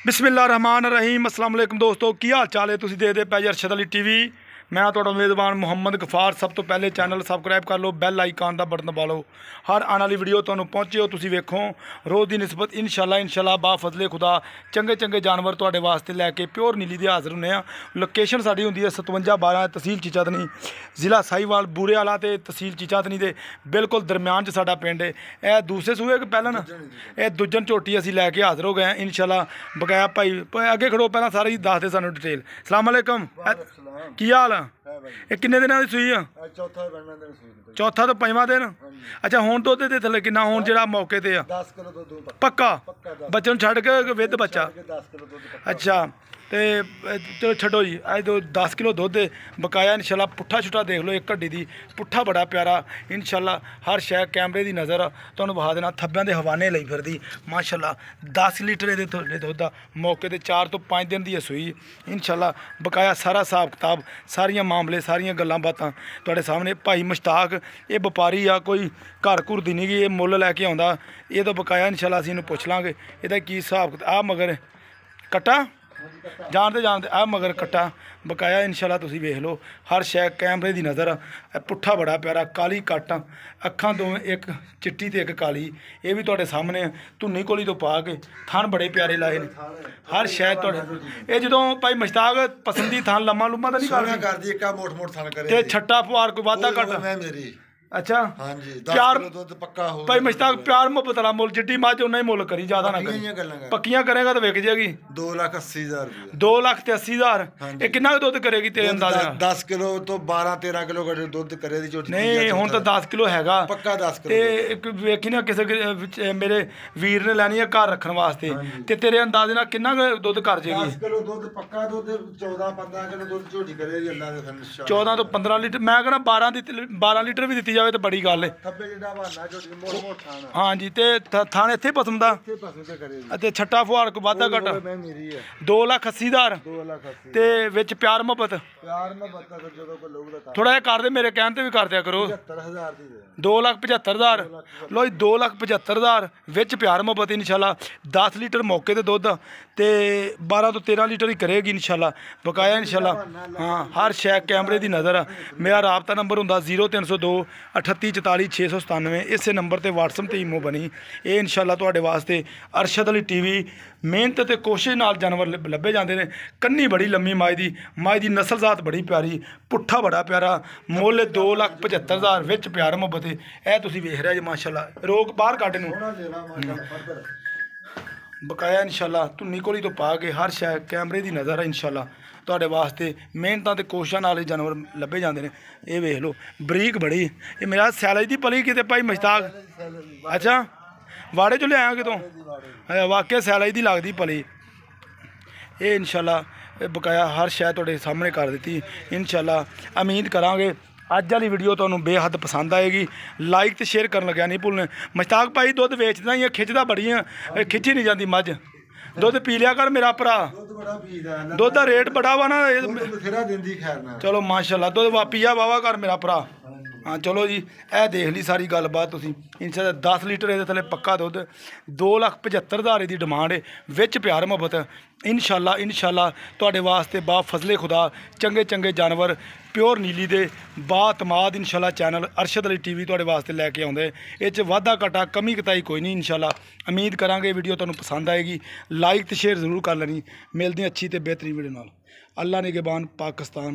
बिस्मिल्लाहिर्रहमानिर्रहीम अस्सलाम वालेकुम दोस्तों की हाल चाल है। तुसीं देखदे पए जी अरशद अली टीवी। मैं तुहाडा मेज़बान मुहम्मद गफार। सब तो पहले चैनल सबसक्राइब कर लो, बैल आइकन का बटन दबा लो, हर आने वाली वीडियो तुहानूं पहुँचे हो तुसीं वेखो। रोज़ की निस्बत इंशाअल्लाह बा फजले खुदा चंगे चंगे जानवर तुहाडे वास्ते लैके प्योर नीली दे हाज़र हुंदे आ। लोकेशन साडी हुंदी है 5712 तहसील चीचातनी, ज़िला साहिवाल बूरे वाला ते तहसील चीचातनी दे बिल्कुल दरम्यान च साडा पिंड है। यह दूसरे सूए कि पहला ना यह दूजन झोटी असीं लैके हाज़र हो गए हैं इंशाअल्लाह। बकाया भाई अगे खड़ो, पहला सारी दस दे सानूं डिटेल। अस्सलाम वालेकुम, की हाल है? ये किन्ने दिनां दी सूई आ? चौथा तो पंजवां दिन। अच्छा हुण दुध दे थल्ले किन्ना हुण जेहड़ा मौके ते आ? 10 किलो दुध पक्का बच्चे नूं छड्ड के विद बच्चा। अच्छा तो चलो छड्डो जी, अज तो 10 किलो दुध बकाया इंशाअल्लाह। पुट्ठा छुट्ठा देख लो, एक हड्डी दी पुट्ठा बड़ा प्यारा इंशाअल्लाह। हर शै कैमरे की नज़र तुहानूं विखा देना। थब्बियां दे हवाने लई फिरदी माशाअल्लाह। 10 लीटर ये दुध मौके ते 4 तो 5 दिन की सूई इंशाअल्लाह। बकाया सारा हिसाब किताब सारियां मामले सारियां गल्लां बातां तुहाडे सामने। भाई मुश्ताक ये व्यापारी आ, कोई घर घुर दी नहीं गी, ये मुੱਲ लैके आउंदा। ये तो बकाया इंशाअल्लाह असीं इहनूं पुछ लांगे इहदा की हिसाब किताब। आ मगर कट्टा जानते जानते आ मगर कट्टा बकाया इंशाअल्लाह। तुसीं वेख लो हर शै कैमरे की नज़र। पुट्ठा बड़ा प्यारा काली कट, अखां दोवें एक चिट्टी ते एक काली। ये भी तुहाडे सामने धुन्नी कोली तो पा के थन बड़े प्यारे लाए ने। हर शै तुहाडे ये जदों भाई मुश्ताक पसंदी थन लम्मा लुम्मा तो नहीं करदी, छट्टा फुहार कोई वाधा घट। अच्छा हाँ जी, प्यार पक्का हो भाई मुश्ताक, प्यार मुहब्बत वाला मुल जिड्डी मझ उन्ना ही मुल करी, ज्यादा ना करी। पक्कियां करेगा तो विक जाएगी। 2,80,000 2,80,000 ये कितना दुध करेगी तेरे अंदाजा? 10 किलो तो 12-13 किलो दुध करे नहीं हुण तो 10 किलो हैगा पक्का। 10 किलो ते वेखी ना किसी मेरे वीर ने लैनी है घर रखने वास्ते, ते तेरे अंदाजे नाल कितना दुध कर जाएगी? 10 किलो दुध पक्का दुध 14-15 किलो दुध झोटी करेगी अल्लाह दे फजल। 14 तो 15 लीटर मैं कहना 12 लीटर भी दी तो बड़ी गल है। हाँ जी, तो थाने इत्थे पसम दा ते छट्टा फुहार को वाधा घटा 2,80,000 ते विच प्यार मुहब्बत थोड़ा जिहा कर दे, मेरे कहण ते भी कर दिया करो। 2,75,000 लो जी, 2,75,000 विच प्यार मुहब्बत इंशाअल्लाह। 10 लीटर मौके ते दुध ते 12 तो 13 लीटर ही करेगी इंशाअल्लाह बकाया इंशाअल्लाह। हाँ हर शै कैमरे की नज़र। मेरा राबता नंबर हुंदा 0302 38 44 697। इस नंबर पर व्हाट्सएप ते ईमो बनी। ये इंशाअल्लाह तुहाडे वास्ते अरशद अली टीवी मेहनत ते कोशिश नाल जानवर लभे जाते हैं। कन्नी बड़ी लम्मी माई दी नस्ल जात बड़ी प्यारी, पुट्ठा बड़ा प्यारा, मुੱਲ 2,75,000 विच प्यार मुहब्बत है। यह तुसीं वेख रहे जी माशाअल्लाह। रोक बाहर कट नूं बकाया इंशाअल्लाह। धुन्नी कोली तो पा के हर शै कैमरे की नज़र है इंशाअल्लाह। तुहाडे वास्ते मेहनतां ते कोशिशां नाल जानवर लभे जाते हैं। ये वेख लो बरीक बड़ी, ये मेरा सैलज दी पली किते भाई मुश्ताक। अच्छा वाड़े चो लिया कितों? वाकई सैलज दी लगदी पली। ये इंशाअल्लाह बकाया हर शै तुहाडे सामने कर दी इंशाअल्लाह। उम्मीद करांगे अज वाली वीडियो तुहानूं बेहद पसंद आएगी। लाइक तो शेयर करन लग्या नहीं भुलने। मुश्ताक भाई दुध वेचदा ही खिच्चदा बड़ी खिच्ची नहीं जाती मझ। दुध पी लिया कर मेरा भरा, दुध का रेट बड़ा वा ना। चलो माशाअल्लाह दुध पिया वावा कर मेरा भरा। हाँ चलो जी, यह देख ली सारी गलबात तुसीं इंशाअल्लाह। 10 लीटर ये थले पक्का दुध 2,75,000 की डिमांड है विच प्यार मुहब्बत इंशाअल्लाह तुहाडे वास्ते बा फजले खुदा चंगे चंगे जानवर प्योर नीली दे बातमाद इंशाअल्लाह चैनल अरशद अली टीवी तुहाडे वास्ते लैके आउंदे। इस वाधा घाटा कमी कताई कोई नहीं इंशाअल्लाह। उम्मीद करांगे वीडियो तुहानूं पसंद आएगी। लाइक तो शेयर जरूर कर लेनी। मिलदी अच्छी तो बेहतरीन वीडियो नाल। अल्लाह निगहबान पाकिस्तान।